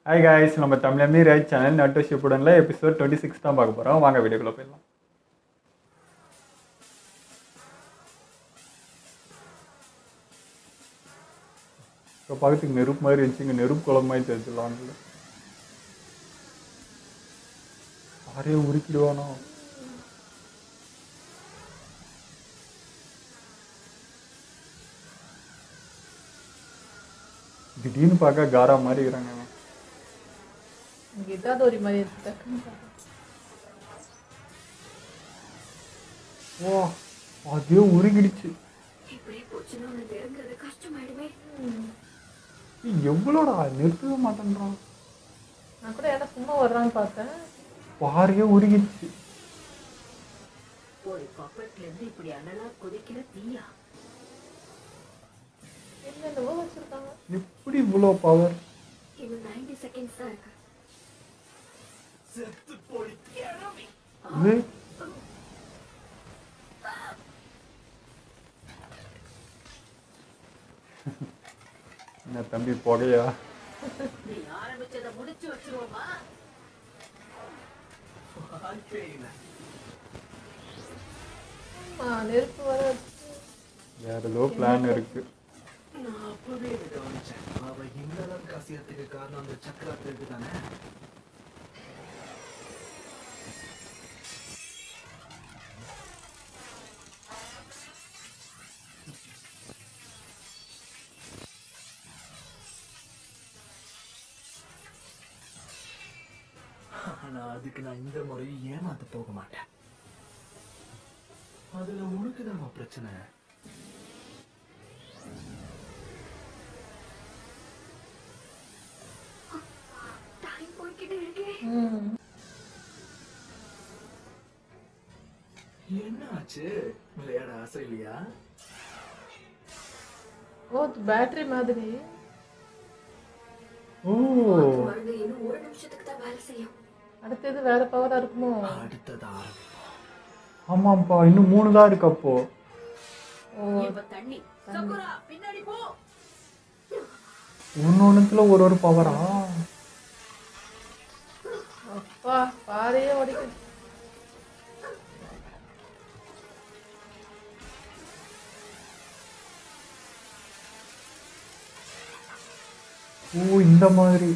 Hi guys, நம்ம Tamil right channel நட்டு ஷிப்புடனில் episode 26 தான் பார்க்க போகிறோம். வாங்க வீடியோக்குள்ளே போயிடலாம். இப்போ பார்க்கறதுக்கு நெருப்பு மாதிரி இருந்துச்சு, இங்கே நெருப்பு குளம் மாதிரி தெரிஞ்சிடலாம். யாரையும் உருக்கிடுவானோ. திடீர்னு பார்க்க காரா மாதிரி இருக்கிறாங்க. கீதாதோரி மாதிரி இருக்கு. ஓ, அதே உருகிடுச்சு. எவ்வளோடா நிறுத்தவே மாட்டேன்றான். நான் கூட ஏன்னா சும்மா வர்றான்னு பார்த்தேன். பாறையே உருகிடுச்சு. ஒரு பாப்பட்ல இருந்து இப்படி அனலா கொதிக்கிற தீயா என்னென்னவோ வச்சிருக்காங்க. எப்படி இவ்வளோ பவர்? இது 90 செகண்ட்ஸ் தான் இருக்கு. செத்து போயிட்டியாமே. இது என்ன தம்பி புகையா? நீ ஆரம்பிச்சத முடிச்சு வச்சிருவோமா? நெருப்பு வர வேற ஏதோ பிளான் இருக்கு. நான் அப்பவே கவனிச்சேன். அவ இந்த அளவுக்கு அசியத்துக்கு காரணம் அந்த சக்கரத்துக்கு தானே. ஆனா அதுக்கு நான் இந்த முறையும் ஏமாத்த போக மாட்டேன். அதுல உனக்குதாமா பிரச்சனை. டைம் போய்கிட்டே இருக்கே. என்ன ஆச்சு? விளையாட ஆசை இல்லையா? ஓ, பேட்டரி மாதிரி. ஓ, மருந்து இன்னும் ஒரு நிமிஷத்துக்கு தான் வேலை செய்யும். அடுத்தது வேற பவரா இருக்குமோ? அடுத்தது ஆரம்பிப்போம். ஆமாம்ப்பா, இன்னும் 3 தான் இருக்கு. அப்போ இப்ப தண்ணி. சகுரா பின்னாடி போ. ஒன்னொன்னுத்துல ஒரு பவரா? அப்பா, பாறையே உடைக்குது. ஓ, இந்த மாதிரி.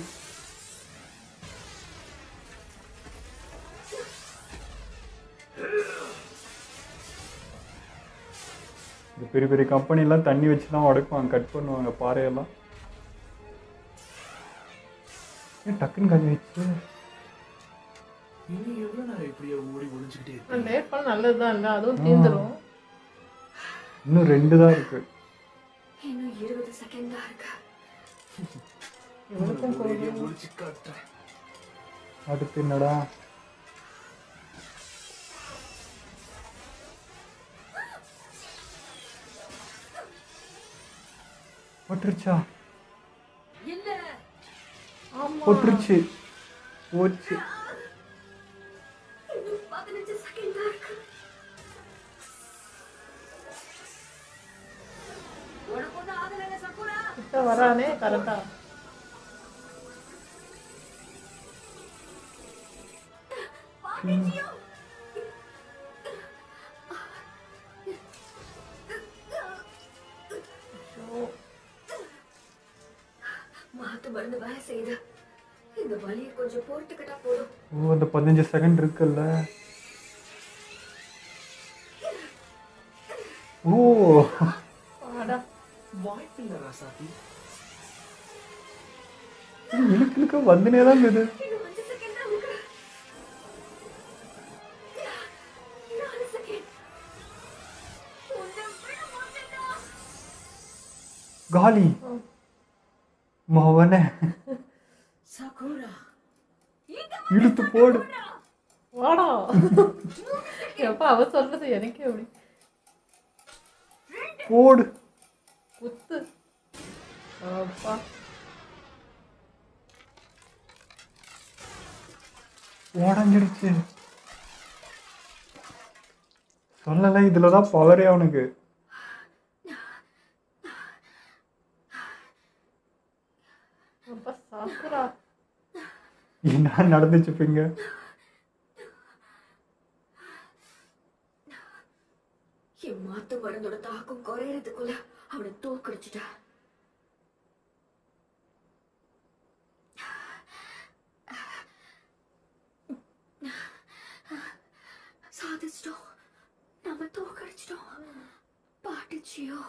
இந்த பெரிய பெரிய கம்பெனிலாம் தண்ணி வச்சு தான் உடைப்பாங்க, கட் பண்ணுவாங்க பாறையெல்லாம். ஏன் டக்குன்னு கஞ்சி வச்சு? இன்னும் எவ்வளவு நேரம் இப்படியே ஓடி ஒளிஞ்சுக்கிட்டே இருக்கு? லேட் பண்ண நல்லதுதான் இல்லை, அதுவும் தீந்துரும். இன்னும் 2 தான் இருக்கு. இன்னும் 20 செகண்ட் தான் இருக்கு. இவனுக்கும் ஒரே ஒளிச்சு காட்டுறேன். அடுத்து என்னடா? போட்டுருச்சா? இல்ல ஆமா, போட்டுருச்சு. போச்சு. இன்னும் 15 செகண்ட் தான் இருக்கு. உனக்கு ஒண்ணு ஆகல சகுரா. கிட்ட வரானே கரெக்டா. மாத்து மருந்து வேலை செய்யுது. இந்த வலியை கொஞ்சம் பொறுத்துக்கிட்டா போதும். ஓ, அந்த 15 செகண்ட் இருக்குல்ல. ஓ, வாடா. வாய்ப்பில்லை ராசாத்தி. இழுக்கு இழுக்க வந்துனே தான் இருக்குது. இன்னும் 5 செகண்ட் தான் இருக்கு. 4 செகண்ட். உன்னை விட மாட்டேன்டா. காலி மவனே, சகுரா இழுத்து போடு. வாடா. எப்ப அவ சொல்றது எனக்கே எப்படி போடு. குத்து. அப்பா, உடஞ்சிடுச்சு. சொல்லலை, இதுலதான் பவரே அவனுக்கு. அப்பா சாக்குறா. என்ன நடந்துச்சுப்பீங்க? என் மாத்து மருந்தோட தாக்கம் குறையறதுக்குள்ள அவனை தோக்கடிச்சுட்டா. சாதிச்சிட்டோம், நம்ம தோக்கடிச்சிட்டோம். பாட்டிச்சியோ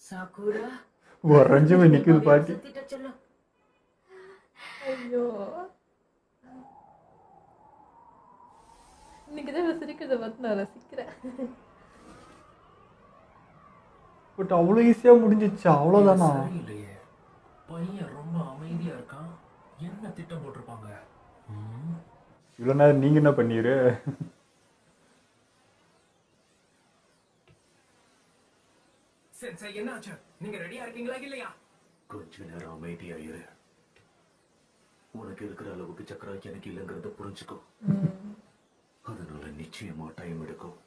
சாக்குரா உறைஞ்சு போய் நிக்குது பாட்டி. சத்திட்ட சொல்லும். ஐயோ இன்னைக்குதான் சிரிக்கிறத பார்த்து நான் ரசிக்கிறேன். பட் அவ்வளோ ஈஸியா முடிஞ்சிச்சு, அவ்வளோதானா? சரியில்லையே, பையன் ரொம்ப அமைதியா இருக்கான். என்ன திட்டம் போட்டிருப்பாங்க? இவ்வளோ நேரம் நீங்க என்ன பண்ணீரு? சென்சை என்னாச்சு? நீங்க ரெடியா இருக்கீங்களா இல்லையா? கொஞ்ச நேரம் அமைதியா இரு. உனக்கு இருக்கிற அளவுக்கு சக்கரா எனக்கு இல்லைங்கிறத புரிஞ்சுக்கோ. அதனால நிச்சயமா டைம் எடுக்கும்.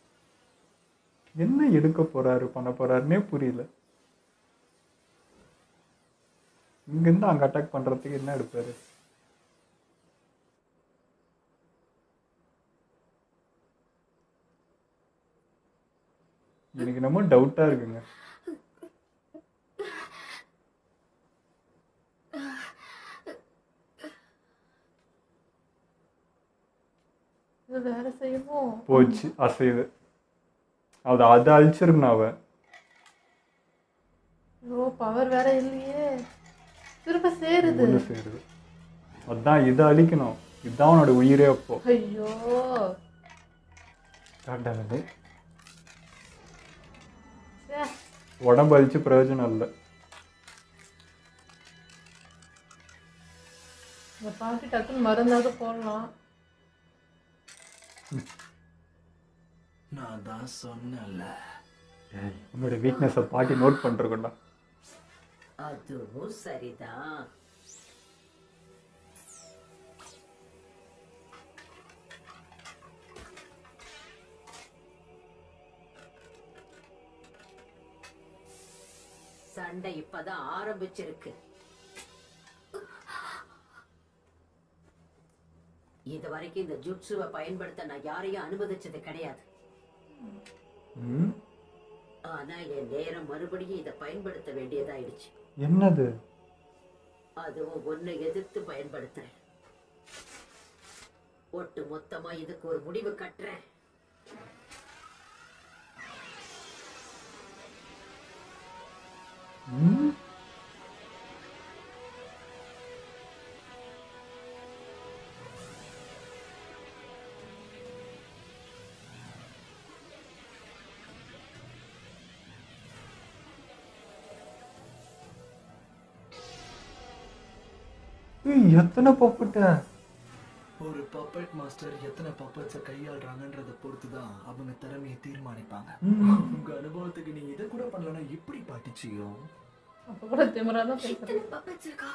என்ன எடுக்க போறாரு, பண்ண போறாருன்னே புரியல. இங்கிருந்து அங்க அட்டாக் பண்றதுக்கு என்ன எடுப்பாரு? எனக்கு என்னமோ டவுட்டா இருக்குங்க. இது வேலை செய்யுமோ? போச்சு அசைவு. அதை அழிச்சிருக்கணும் அவ. ஓ பவர் வேற இல்லையே, திரும்ப சேருது. ஒண்ணு சேருது. அதான் இதை அழிக்கணும். இதுதான் அவனோட உயிரே. அப்போ ஐயோ கடவுளே, ச்சே. உடம்பு அழிச்சு பிரயோஜனம் இல்லை. இந்த பாட்டி டக்குன்னு மருந்தாக போடலாம். நான் தான் சொன்னல, உன்னோட வீக்னஸை பாட்டி நோட் பண்ணிருக்கோண்டா. அதுவும் சரிதான். சண்டை இப்பதான் ஆரம்பிச்சிருக்கு. இது வரைக்கும் இந்த ஜுட்சுவை பயன்படுத்த நான் யாரையும் அனுமதிச்சது கிடையாது. ஆனா என் நேரம் மறுபடியும் இதை பயன்படுத்த வேண்டியதாயிடுச்சு. என்னது? அதுவும் ஒன்னு எதிர்த்து பயன்படுத்துறேன். ஒட்டு மொத்தமா இதுக்கு ஒரு முடிவு கட்டுறேன். எத்தனை பப்புட்ட? ஒரு பப்பட் மாஸ்டர் எத்தனை பப்பட்ஸை கையாளுறாங்கன்றத பொறுத்துதான் அவங்க திறமையை தீர்மானிப்பாங்க. உங்க அனுபவத்துக்கு நீ இதை கூட பண்ணலன்னா எப்படி பாட்டிச்சியோ? அப்ப கூட திமிராதான் பேசுறேன். இத்தனை puppets இருக்கா?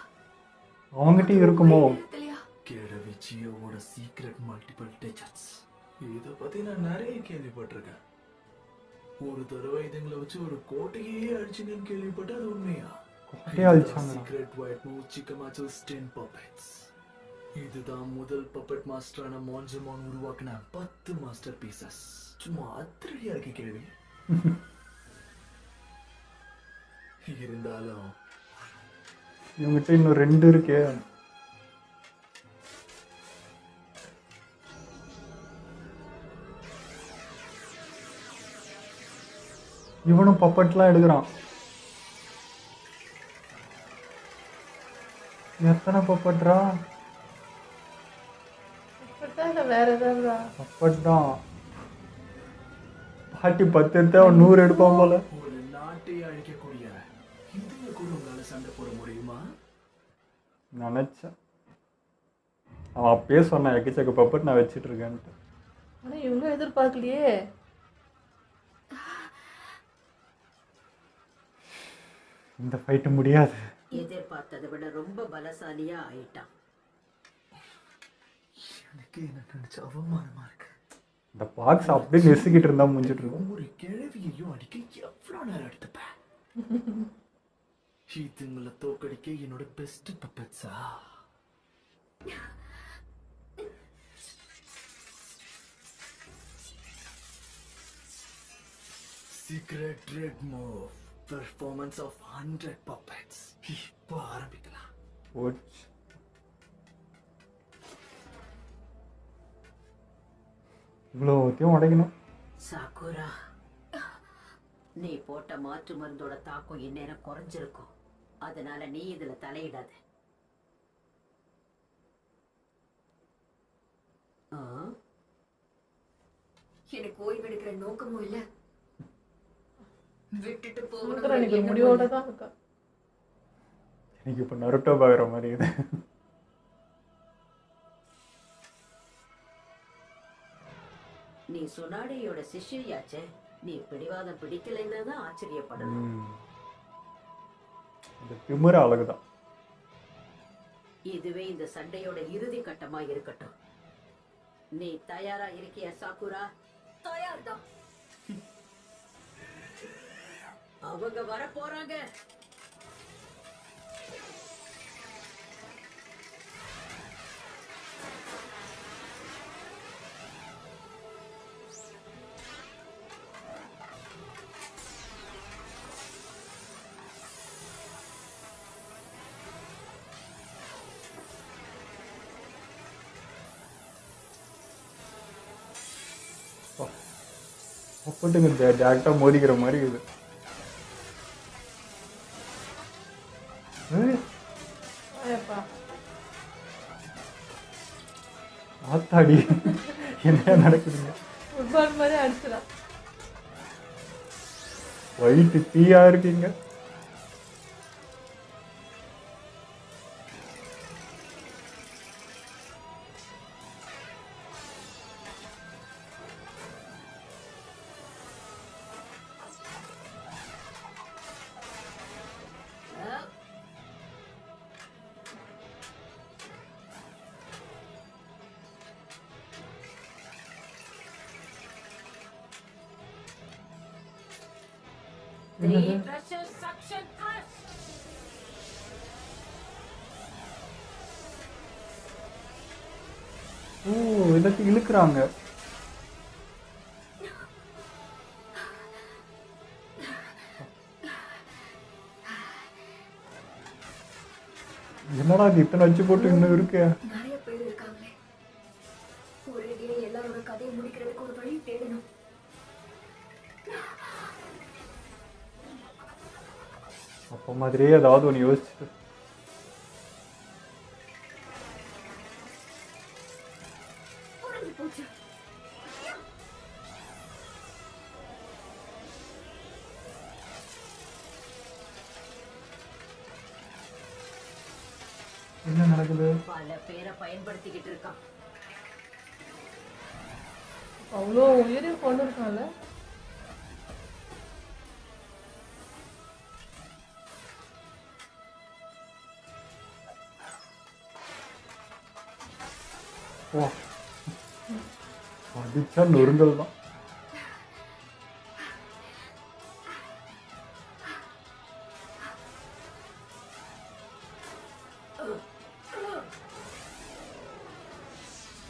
அவங்ககிட்ட இருக்குமோ? தெரியலையா? கேடவிச்சியோட சீக்ரெட் மல்டிபிள் டச்சஸ். இதை பத்தி நான் நிறைய கேள்விப்பட்டிருக்கேன். ஒரு தடவை இதுங்களை வச்சு ஒரு கோட்டையே அழிச்சுங்கன்னு கேள்விப்பட்டு அது உண்மையா? சீக்ரெட் ஒயிட் மூவ் சிக்கமாச்சோஸ் 10 puppets. இதுதான் முதல் பப்பட் மாஸ்டரான மான்ஜமான் உருவாக்கின 10 மாஸ்டர் பீசஸ். சும்மா அதிரடியா இருக்கு கேள்வி. இருந்தாலும் இவங்ககிட்ட இன்னும் 2 இருக்கே. இவனும் பப்பட்லாம் எடுக்கிறான். எத்தனை பப்பட்ரா? இப்படிதான் இல்ல வேற ஏதாவது? பப்பட் தான். பாட்டி 10 எடுத்தா அவன் 100 எடுப்பான் போல. ஒரு நாட்டை அழிக்கக்கூடிய இதுங்க கூட உங்களால சண்டை போட முடியுமா? நினைச்சேன். அவன் அப்பயே சொன்னான் எக்கச்சக்க பப்பட் நான் வச்சிட்டு இருக்கேன்ட்டு. ஆனா இவ்வளவு எதிர்பார்க்கலையே. இந்த ஃபைட் முடியாது. எதிர்பார்த்ததை விட ரொம்ப பலசாலியா ஆயிட்டான். எனக்கு என்ன நினைச்ச அவமானமா இருக்கு. இந்த பாக்ஸ் அப்படியே நெசுக்கிட்டு இருந்தா முடிஞ்சிட்டு இருக்கும். ஒரு கிழவியையும் அடிக்க எவ்வளவு நேரம் எடுத்துப்பேன். இதுங்களை தோக்கடிக்க என்னோட best பப்பட்ஸா? Secret trick move. Performance of 100 puppets. இப்போ ஆரம்பிக்கலாம். போச்சு. இவ்வளோத்தையும் உடைக்கணும். சாக்குரா, நீ போட்ட மாற்று மருந்தோட தாக்கம் இந்நேரம் குறைஞ்சிருக்கும். அதனால நீ இதுல தலையிடாத. ஆ? எனக்கு ஓய்வெடுக்கிற நோக்கமும் இல்ல, விட்டுட்டு சுமத்ரா இன்னைக்கு ஒரு போகணும் முடிவோட தான் இருக்கா. எனக்கு இப்போ நருட்டோ பார்க்குற மாதிரி இது. நீ சுனாடியோட சிஷ்யாச்சே. நீ பிடிவாதம் பிடிக்கலைன்னா தான் ஆச்சரியப்படணும். இந்த திமிர அழகுதான். இதுவே இந்த சண்டையோட இறுதி கட்டமா இருக்கட்டும். நீ தயாரா இருக்கியா சாக்குரா? தயார்தான். அவங்க வர போறாங்க. அப்பட்டுங்க டேரக்டாக மோதிக்கிற மாதிரி இது. ஏப்பா ஆத்தாடி என்ன நடக்குதுங்க? ஃபுட்பால் மாதிரி அடிச்சிடான். வயிற்று தீயா இருக்கீங்க. ஓ, எல்லாத்தையும் இழுக்கிறாங்க. என்னடா இது இத்தனை வச்சு போட்டு இன்னும் இருக்கு? நிறைய பேர் இருக்காங்களே, ஒரேடியா எல்லாரோட கதையை முடிக்கிறதுக்கு ஒரு வழி தேடணும். அப்போ மாதிரியே ஏதாவது ஒன்று யோசிச்சு. புரிஞ்சு போச்சு. என்ன நடக்குது? பல பேரை பயன்படுத்திக்கிட்டு இருக்கான். அவ்வளோ உயிரையும் கொண்டு இருக்கான்ல. ஓ, அடிச்சா நொறுங்கல் தான்.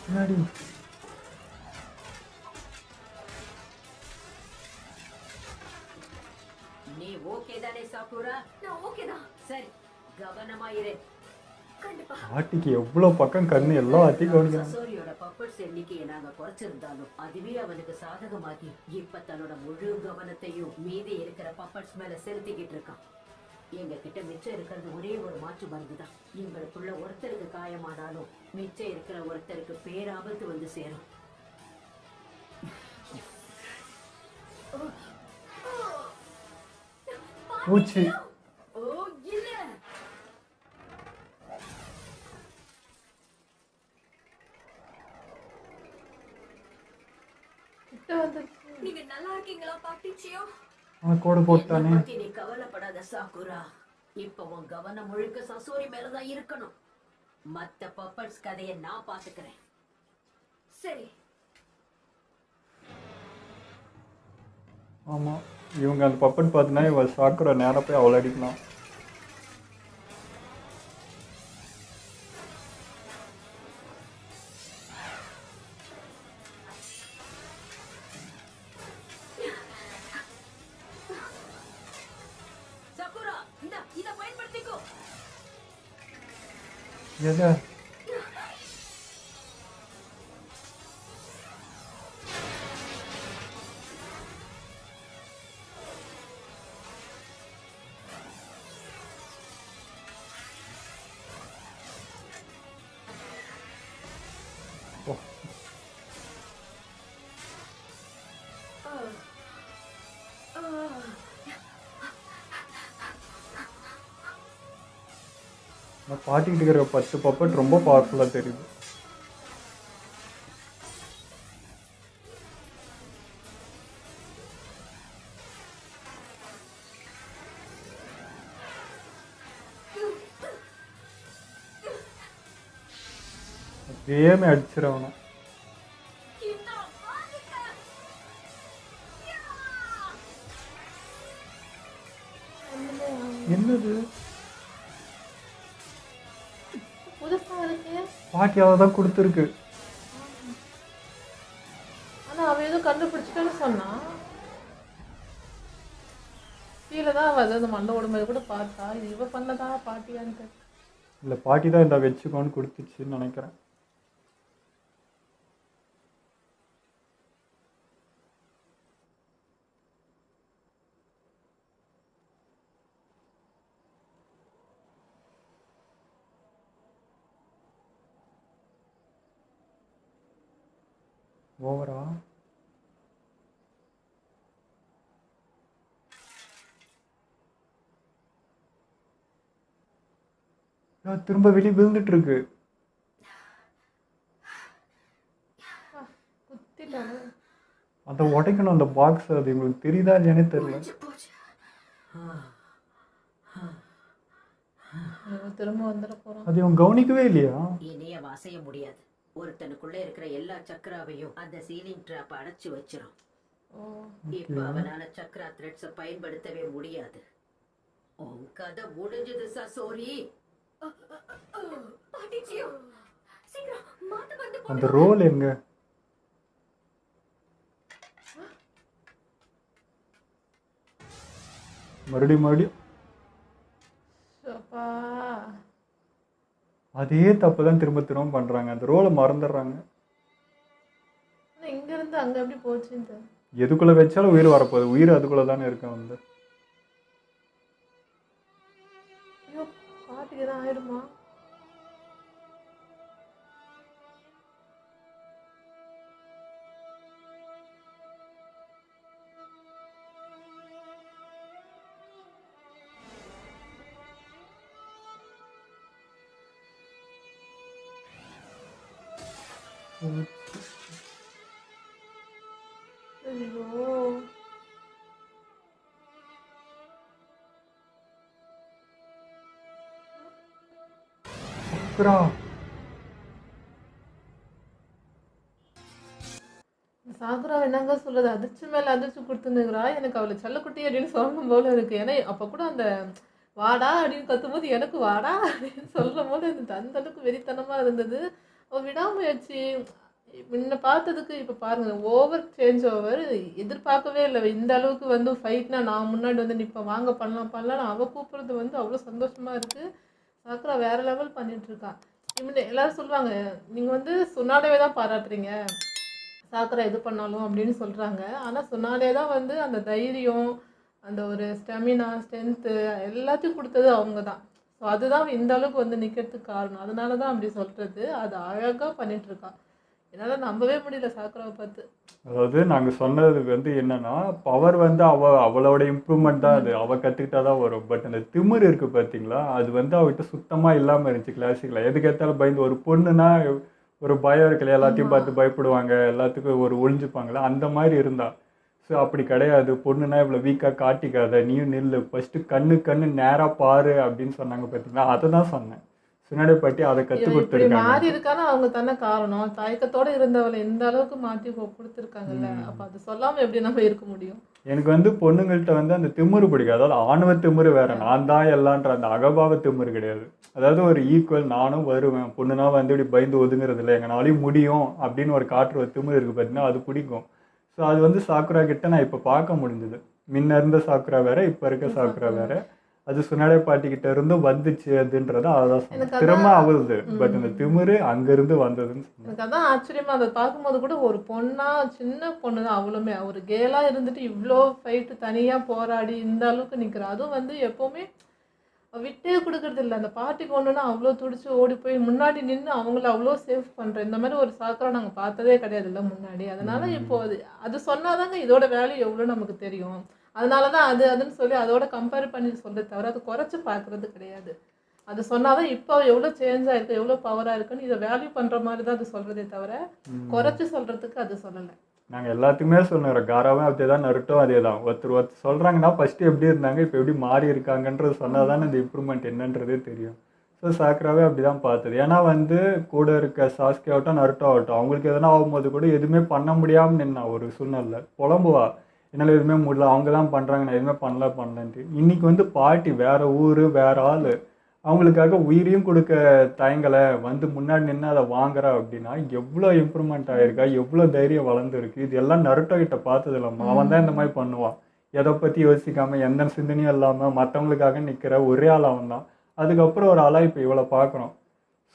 என்னடி? நீ ஓகே தானே சாக்குரா? நான் ஓகேதான். சரி, கவனமா இரு. கண்டிப்பா. ஆட்டிக்கு எவ்வளோ பக்கம் கண்ணு எல்லாத்தையும் கவனிக்கிறாங்க. சசோரியோட பப்பட்ஸ் எண்ணிக்கையை நாங்க குறைச்சிருந்தாலும் அதுவே அவனுக்கு சாதகமாகி இப்ப தன்னோட முழு கவனத்தையும் மீதி இருக்கிற பப்பட்ஸ் மேல செலுத்திக்கிட்டு இருக்கான். எங்க கிட்ட மிச்சம் இருக்கிறது ஒரே ஒரு மாற்று மருந்து தான். எங்களுக்குள்ள ஒருத்தருக்கு காயமானாலும் மிச்சம் இருக்கிற ஒருத்தருக்கு பேராபத்து வந்து சேரும். பூச்சி. ஓ இல்ல, கிட்ட வந்துருச்சு. நீங்க நல்லா இருக்கீங்களா பாட்டிச்சியோ? அவன் கோடு போட்டானே. என்னை பத்தி நீ கவலைப்படாத சாக்குரா. இப்ப உன் கவனம் முழுக்க சசோரி மேலதான் இருக்கணும். மத்த பப்பட்ஸ் கதையை நான் பாத்துக்கிறேன். சரி. ஆமாம், இவங்க அந்த பப்பட் பார்த்தினா இவன் சாக்குற நேரம் போய் அவளை அடிக்கலாம். எதை நான் பாட்டிக்கிட்டு இருக்கிற 10 பப்பட் ரொம்ப பவர்ஃபுல்லாக தெரியுது. கேமே அடிச்சிடவனா என்னது புதுசா இருக்கு. பாட்டி அதை தான் கொடுத்துருக்கு. ஆனா அவன் ஏதோ கண்டுபிடிச்சிட்டேன்னு சொன்னான். கீழே தான் அவ அந்த மண்டை உடம்பு கூட பார்த்தா இது இவ பண்ணதா பாட்டியான்ட்டு. இல்லை பாட்டி தான் இந்த வச்சுக்கோன்னு கொடுத்துச்சுன்னு நினைக்கிறேன். ஓவரா திரும்ப வெளியே விழுந்துட்டு இருக்கு. குத்திட்டானு அதை உடைக்கணும் அந்த பாக்ஸ். அது உங்களுக்கு தெரியுதா இல்லையானே தெரியல. போச்சு. திரும்ப வந்துட போறான். அது இவன் கவனிக்கவே இல்லையா? இனிய அசைய முடியாது. ஒருத்தனுக்குள்ள இருக்கிற எல்லா சக்கராவையும் அந்த சீலிங் ட்ராப் அடைச்சு வச்சிரும். இப்ப அவனால சக்கரா த்ரெட்ஸ பயன்படுத்தவே முடியாது. உன் கதை முடிஞ்சது சசோரி. பாட்டிச்சியோ சீக்கிரம் மாத்து வந்து அந்த ரோல் எங்க? மறுபடியும் அப்பா அதே தப்பு தான் திரும்ப திரும்ப பண்றாங்க. அந்த ரோலை மறந்துடுறாங்க. ஆனா இங்க இருந்து அங்க எப்படி போச்சுன்னு எதுக்குள்ள வச்சாலும் உயிர் வரப்போகுது. உயிர் அதுக்குள்ள தானே இருக்க வந்து. ஐயோ பாட்டிக்கு தான் ஆயிடுமா? ஐயோ சக்கரா சாகுரா என்னங்க சொல்றது, அதிர்ச்சி மேல அதிர்ச்சி கொடுத்துனுக்குறா. எனக்கு அவளை செல்லக்குட்டி அப்படின்னு சொல்லணும் போல இருக்கு. ஏன்னா அப்ப கூட அந்த வாடா அப்படின்னு கத்தும்போது எனக்கு வாடா அப்படின்னு சொல்லும் போது எனக்கு அந்த அளவுக்கு வெறித்தனமா இருந்தது. அவ விடாமுயற்சி முன்ன பார்த்ததுக்கு இப்ப பாருங்க ஓவர் சேஞ்ச் ஓவர். எதிர்பார்க்கவே இல்லை இந்த அளவுக்கு வந்து ஃபைட்னா நான் முன்னாடி வந்து நிற்பேன் வாங்க பண்ணலாம் பண்ணலாம். அவ கூப்பிடுறது வந்து அவ்வளோ சந்தோஷமா இருக்கு. சாக்குரா வேற லெவல் பண்ணிட்டு இருக்கா. இவங்க எல்லாரும் சொல்லுவாங்க நீங்க வந்து சுனாடவே தான் பாராட்டுறீங்க சாக்குரா எது பண்ணாலும் அப்படின்னு சொல்கிறாங்க. ஆனால் சொன்னாலே தான் வந்து அந்த தைரியம் அந்த ஒரு ஸ்டெமினா ஸ்ட்ரென்த்து எல்லாத்தையும் கொடுத்தது அவங்க தான். ஸோ அதுதான் இந்த அளவுக்கு வந்து நிற்கிறதுக்கு காரணம். அதனால தான் அப்படி சொல்கிறது. அது அழகாக பண்ணிகிட்ருக்கா. என்னால் நம்பவே முடியல சாக்குராவை பார்த்து. அதாவது நாங்கள் சொன்னது வந்து என்னன்னா பவர் வந்து அவளோட இம்ப்ரூவ்மெண்ட் தான். அது அவள் கற்றுக்கிட்டா தான் வரும். பட் அந்த திமிர் இருக்குது பார்த்தீங்களா, அது வந்து அவகிட்ட சுத்தமாக இல்லாமல் இருந்துச்சு கிளாசிக்கில். எதுக்கு ஏற்றாலும் பயந்து ஒரு பொண்ணுன்னா ஒரு பயம் இருக்குல்ல, எல்லாத்தையும் பார்த்து பயப்படுவாங்க, எல்லாத்துக்கும் ஒரு ஒளிஞ்சுப்பாங்களா, அந்த மாதிரி இருந்தா. ஸோ அப்படி கிடையாது. பொண்ணுன்னா இவ்வளோ வீக்காக காட்டிக்காத, நீயும் நில்லு, ஃபஸ்ட்டு கண்ணு நேராக பாரு அப்படின்னு சொன்னாங்க பார்த்தீங்களா. அதை தான் சொன்னேன். சுனாடே பாட்டி அதை கற்றுக் கொடுத்துருக்காங்க. மாறி இருக்கானா அவங்க தானே காரணம். தயக்கத்தோடு இருந்தவளை எந்த அளவுக்கு மாற்றி கொடுத்துருக்காங்கல்ல. அப்போ அது சொல்லாமல் எப்படி நம்ம இருக்க முடியும்? எனக்கு வந்து பொண்ணுங்கள்கிட்ட வந்து அந்த திமிரு பிடிக்கும். அதாவது ஆணவ திமிரு வேற, நான் தான் எல்லான்ற அந்த அகபாவ திமிரு கிடையாது. அதாவது ஒரு ஈக்குவல், நானும் வருவேன், பொண்ணுனா வந்து இப்படி பயந்து ஒதுங்குறது இல்லை, எங்கனாலையும் முடியும் அப்படின்னு ஒரு காட்டுற ஒரு திமிரு இருக்குது பார்த்தீங்கன்னா, அது பிடிக்கும். ஸோ அது வந்து சாக்குரா கிட்ட நான் இப்போ பார்க்க முடிஞ்சுது. முன்ன இருந்த சாக்குரா வேற, இப்போ இருக்க சாக்குரா வேற. அது சுனாடே பாட்டிக்கிட்ட இருந்து வந்துச்சு அதுன்றத அதான் சொன்னேன். எனக்கு திறமை அதான் அவளுது, பட் இந்த திமிரு அங்கிருந்து வந்ததுன்னு சொன்னேன். எனக்கு அதான் ஆச்சரியமா அதை பார்க்கும்போது கூட ஒரு பொண்ணா சின்ன பொண்ணு தான் அவளுமே ஒரு கேலா இருந்துட்டு இவ்வளோ ஃபைட்டு தனியா போராடி இந்த அளவுக்கு நிக்கிறா. அதுவும் வந்து எப்பவுமே விட்டே கொடுக்கறது இல்லை. அந்த பாட்டிக்கு ஒன்றுனா அவ்வளோ துடிச்சு ஓடி போய் முன்னாடி நின்று அவங்கள அவ்வளோ சேஃப் பண்ணுறேன். இந்த மாதிரி ஒரு சாக்கரை நாங்கள் பார்த்ததே கிடையாது இல்லை முன்னாடி. அதனால இப்போ அது அது சொன்னாதாங்க இதோட வேல்யூ எவ்வளோ நமக்கு தெரியும். அதனால தான் அதுன்னு சொல்லி அதோட கம்பேர் பண்ணி சொல்றது தவிர அது குறைச்சி பார்க்கறது கிடையாது. அது சொன்னாதான் இப்போ எவ்வளோ சேஞ்ச் ஆயிருக்கு, எவ்வளோ பவராக இருக்குன்னு இதை வேல்யூ பண்ணுற மாதிரி தான் அது சொல்றதே தவிர குறைச்சி சொல்றதுக்கு அது சொல்லலை. நாங்கள் எல்லாத்துக்குமே சொன்னோம். காராவும் அதே தான், நருட்டும் அதே தான். ஒருத்தர் சொல்கிறாங்கன்னா ஃபஸ்ட்டு எப்படி இருந்தாங்க, இப்போ எப்படி மாறி இருக்காங்கன்றது சொன்னால் தானே இந்த இம்ப்ரூவ்மெண்ட் என்னன்றதே தெரியும். ஸோ சாக்ராவே அப்படி தான் பார்த்தது. ஏன்னா வந்து கூட இருக்க சாஸ்கே ஆகட்டும், நருட்டோ ஆகட்டும், அவங்களுக்கு எதனா ஆகும்போது கூட எதுவுமே பண்ண முடியாமல் நின்னா ஒரு சூழ்நிலை புலம்புவா, என்னால் எதுவுமே முடியல, அவங்க தான் பண்ணுறாங்க, நான் எதுவுமே பண்ணலன்ட்டு. இன்றைக்கி வந்து பாட்டி வேறு ஊர் வேறு ஆள், அவங்களுக்காக உயிரையும் கொடுக்க தயங்கலை, வந்து முன்னாடி நின்று அதை வாங்குறா அப்படின்னா எவ்வளோ இம்ப்ரூவ்மெண்ட் ஆகிருக்கா, எவ்வளோ தைரியம் வளர்ந்துருக்கு. இது எல்லாம் நருட்டோ கிட்ட பார்த்தது இல்லாமல் அவன் தான் இந்த மாதிரி பண்ணுவான். எதை பற்றி யோசிக்காமல் எந்த சிந்தனையும் இல்லாமல் மற்றவங்களுக்காக நிற்கிற ஒரே ஆள் அவன் தான். அதுக்கப்புறம் ஒரு ஆளாக இப்போ இவ்வளோ பார்க்குறோம்.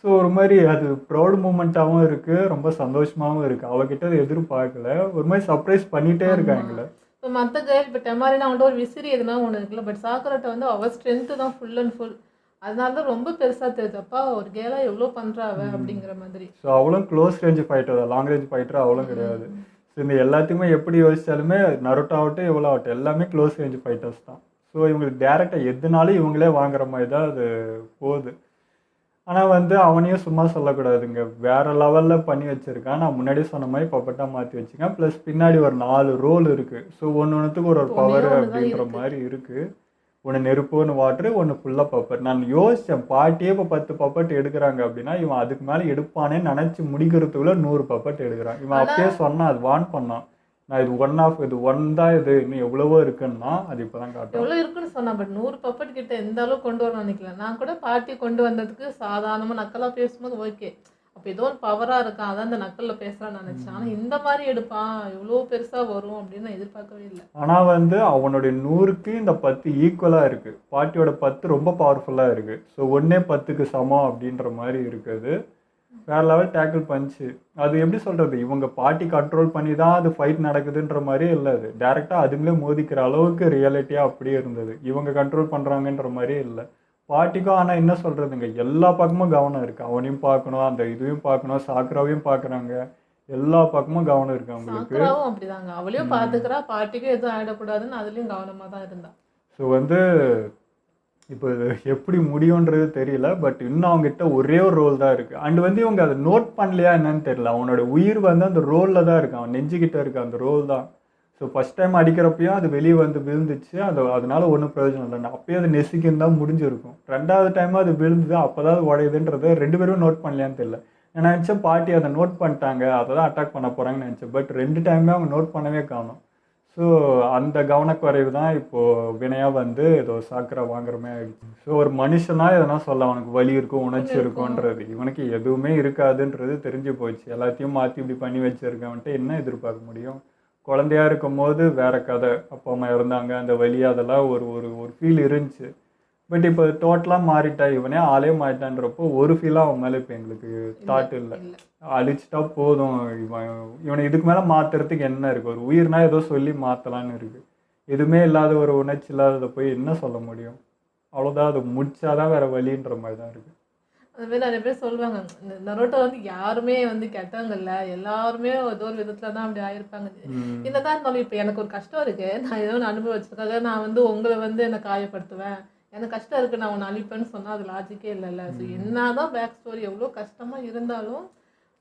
ஸோ ஒரு மாதிரி அது ப்ரௌட் மூமெண்ட்டாகவும் இருக்குது, ரொம்ப சந்தோஷமாகவும் இருக்குது. அவகிட்ட அதை எதிர்பார்க்கல, ஒரு மாதிரி சர்ப்ரைஸ் பண்ணிகிட்டே இருக்காங்களே. இப்போ மற்ற கேர்ள் இப்போ டெமாரினா அவன்கிட்ட ஒரு விசிறி எதுனா ஒன்று இருக்குல்ல, பட் சாக்கரட்டை வந்து அவள் ஸ்ட்ரென்த்து தான் ஃபுல் அண்ட் ஃபுல். அதனால தான் ரொம்ப பெருசாக தெரிஞ்சப்பா ஒரு கேலாக எவ்வளோ பண்ணுறாவ அப்படிங்கிற மாதிரி. ஸோ அவளும் க்ளோஸ் ரேஞ்ச் ஃபைட்டர் தான், லாங் ரேஞ்ச் ஃபைட்டர் அவளும் கிடையாது. ஸோ இந்த எல்லாத்தையுமே எப்படி யோசிச்சாலுமே நருட்டோ ஆகட்டும் எவ்வளோ ஆகட்டும் எல்லாமே க்ளோஸ் ரேஞ்ச் ஃபைட்டர்ஸ் தான். ஸோ இவங்களுக்கு டேரெக்டாக எதுனாலும் இவங்களே வாங்குற மாதிரி தான் அது போகுது. ஆனால் வந்து அவனையும் சும்மா சொல்லக்கூடாதுங்க, வேறு லெவலில் பண்ணி வச்சுருக்கான். நான் முன்னாடியே சொன்ன மாதிரி பப்பட்டாக மாற்றி வச்சுக்கேன். ப்ளஸ் பின்னாடி ஒரு 4 ரோல் இருக்குது. ஸோ ஒன்றுத்துக்கு ஒரு பவர் அப்படின்ற மாதிரி இருக்குது. ஒன்று நெருப்பு, ஒன்று வாட்ரு, ஒன்று ஃபுல்லாக பப்பட். நான் யோசித்தேன், பாட்டியே இப்போ 10 பப்பட் எடுக்கிறாங்க அப்படின்னா இவன் அதுக்கு மேலே எடுப்பானேன்னு நினச்சி முடிக்கிறதுக்குள்ள 100 பப்பட் எடுக்கிறான். இவன் அப்பயே சொன்னான், அது வான் பண்ணான், நான் இது இது ஒன் தான், இது இன்னும் எவ்வளவோ இருக்குன்னா அது இப்போ தான் காட்டும். எவ்வளோ இருக்குன்னு சொன்னா, பட் 100 பப்பட் கிட்ட எந்த அளவுக்கு கொண்டு வரணும்னு நினைக்கல. நான் கூட பாட்டி கொண்டு வந்ததுக்கு சாதாரணமாக நக்கலாக பேசும்போது ஓகே, அப்போ ஏதோ ஒரு பவராக இருக்கான், அதான் இந்த நக்கலில் பேசுகிறான்னு நினச்சேன். ஆனால் இந்த மாதிரி எடுப்பான், இவ்வளோ பெருசாக வரும் அப்படின்னு நான் எதிர்பார்க்கவே இல்லை. ஆனால் வந்து அவனுடைய 100க்கு இந்த 10 ஈக்குவலாக இருக்குது. பாட்டியோட 10 ரொம்ப பவர்ஃபுல்லாக இருக்குது. ஸோ 1 10க்கு சமம் அப்படின்ற மாதிரி இருக்குது. வேறு லெவல் டேக்கிள் பஞ்சு. அது எப்படி சொல்கிறது, இவங்க பாட்டி கண்ட்ரோல் பண்ணி தான் அது ஃபைட் நடக்குதுன்ற மாதிரியே இல்லை. அது டேரெக்டாக அதுங்களே மோதிக்கிற அளவுக்கு ரியாலிட்டியாக அப்படியே இருந்தது. இவங்க கண்ட்ரோல் பண்ணுறாங்கன்ற மாதிரியே இல்லை பாட்டிக்கும். ஆனால் என்ன சொல்கிறதுங்க, எல்லா பக்கமும் கவனம் இருக்குது. அவனையும் பார்க்கணும், அந்த இதுவையும் பார்க்கணும், சாக்ராவையும் பார்க்குறாங்க, எல்லா பக்கமும் கவனம் இருக்குது அவங்களுக்கு. சாக்ராவும் அப்படிதாங்க, அவளையும் பார்த்துக்கிறா, பாட்டிக்கும் எதுவும் ஆகிடக்கூடாதுன்னு அதுலேயும் கவனமாக தான் இருந்தா. ஸோ வந்து இப்போ எப்படி முடியுன்றது தெரியல. பட் இன்னும் அவங்ககிட்ட ஒரே ஒரு ரோல் தான் இருக்குது. அண்ட் வந்து இவங்க அதை நோட் பண்ணலையா என்னன்னு தெரியல. அவனோட உயிர் வந்து அந்த ரோலில் தான் இருக்கு, அவன் நெஞ்சுக்கிட்ட இருக்கு அந்த ரோல் தான். ஸோ ஃபஸ்ட் டைம் அடிக்கிறப்பையும் அது வெளியே வந்து விழுந்துச்சு, அதனால ஒன்றும் பிரயோஜனம் இல்லை. அப்பயே அது நெசிக்கின்னு தான் முடிஞ்சிருக்கும். 2வது டைமும் அது விழுந்துது, அப்போ தான் உடையுதுன்றதை 2 பேரும் நோட் பண்ணலையான்னு தெரியல. நான் நினச்சேன் பாட்டி அதை நோட் பண்ணிட்டாங்க, அதை தான் அட்டாக் பண்ண போகிறாங்கன்னு நினச்சேன். பட் 2 டைமே அவங்க நோட் பண்ணவே காணும். ஸோ அந்த கவனக்குறைவு தான் இப்போது வினையாக வந்து ஏதோ சாக்கரை வாங்குற மாதிரி ஆகிடுச்சு. ஸோ ஒரு மனுஷனாக எதனா சொல்ல, அவனுக்கு வலி இருக்கும், உணர்ச்சி இருக்கும்ன்றது, இவனுக்கு எதுவுமே இருக்காதுன்றது தெரிஞ்சு போச்சு. எல்லாத்தையும் மாற்றி இப்படி பண்ணி வச்சுருக்கவன்ட்டு என்ன எதிர்பார்க்க முடியும்? குழந்தையா இருக்கும் போது வேற கதை, அப்பா அம்மா இருந்தாங்க, அந்த வலி அதெல்லாம் ஒரு ஒரு ஒரு ஃபீல் இருந்துச்சு. பட் இப்போ டோட்டலாக மாறிட்டா, இவனே ஆளே மாறிட்டான்றப்போ ஒரு ஃபீலாக அவன் மேலே இப்போ எங்களுக்கு தாட் இல்லை. அழிச்சிட்டா போதும், இவனை இதுக்கு மேலே மாற்றுறதுக்கு என்ன இருக்குது? ஒரு உயிர்னா ஏதோ சொல்லி மாற்றலான்னு இருக்குது. எதுவுமே இல்லாத ஒரு உணர்ச்சி இல்லாததை போய் என்ன சொல்ல முடியும்? அவ்வளோதான், அது முடிச்சாதான் வேற வழின்ற மாதிரி தான் இருக்குது. அதுமாதிரி நிறைய பேர் சொல்லுவாங்க, இந்த நரோட்டோ வந்து யாருமே வந்து கெட்டவங்க இல்லை, எல்லாருமே ஏதோ ஒரு விதத்தில் தான் அப்படி ஆயிருப்பாங்க. என்னதான் இருந்தாலும் இப்போ எனக்கு ஒரு கஷ்டம் இருக்குது, நான் ஏதோ ஒன்று அனுபவிச்சதுக்காக நான் வந்து உங்களை வந்து என்னை காயப்படுத்துவேன், எனக்கு கஷ்டம் இருக்குது நான் உன்னை அழிப்பேன்னு சொன்னால் அது லாஜிக்கே இல்லைல்ல. ஸோ என்னதான் பேக் ஸ்டோரி எவ்வளோ கஷ்டமாக இருந்தாலும்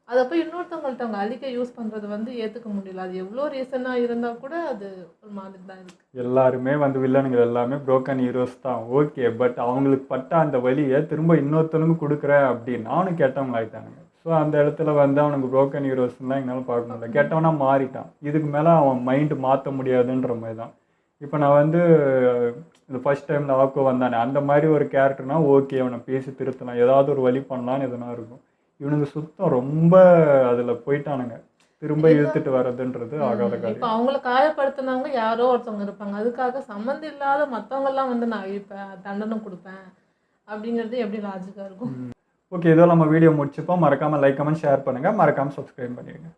அதை போய் இன்னொருத்தவங்கள்ட்ட அவங்க அழிக்க யூஸ் பண்ணுறது வந்து ஏற்றுக்க முடியல. அது எவ்வளோ ரீசனாக இருந்தால் கூட அது ஒரு மாதிரி தான் இருக்குது. எல்லாருமே வந்து வில்லனுங்க எல்லாமே புரோக்கன் ஹீரோஸ் தான், ஓகே. பட் அவங்களுக்கு பட்ட அந்த வழியை திரும்ப இன்னொருத்தனுக்கு கொடுக்குறேன் அப்படின்னா அவனுக்கு கெட்டவங்க ஆகிட்டானுங்க. ஸோ அந்த இடத்துல வந்து அவனுக்கு புரோக்கன் ஹீரோஸ்லாம் எங்களால் பார்க்க முடியல. கெட்டவனா மாறிட்டான், இதுக்கு மேலே அவன் மைண்டு மாற்ற முடியாதுன்ற மாதிரி தான். இப்போ நான் வந்து இந்த ஃபஸ்ட் டைம் இந்த ஆக்கோ வந்தானே அந்த மாதிரி ஒரு கேரக்டர்னா ஓகே, அவனை பேசி திருத்தலாம், ஏதாவது ஒரு வழி பண்ணலான்னு எதுனா இருக்கும். இவனுக்கு சுத்தம் ரொம்ப அதில் போயிட்டானுங்க. திரும்ப இழுத்துட்டு வர்றதுன்றது ஆகாத இப்போ காரியம். அவங்கள காயப்படுத்தினவங்க யாரோ ஒருத்தவங்க இருப்பாங்க, அதுக்காக சம்மந்தம் இல்லாத மத்தவங்க எல்லாம் வந்து நான் அழிப்பேன், தண்டனை கொடுப்பேன் அப்படிங்கிறது எப்படி லாஜிக்கா இருக்கும்? ஓகே, இதோ நம்ம வீடியோ முடிச்சுப்போம். மறக்காம லைக், கமெண்ட், ஷேர் பண்ணுங்க. மறக்காம சப்ஸ்கிரைப் பண்ணிடுங்க.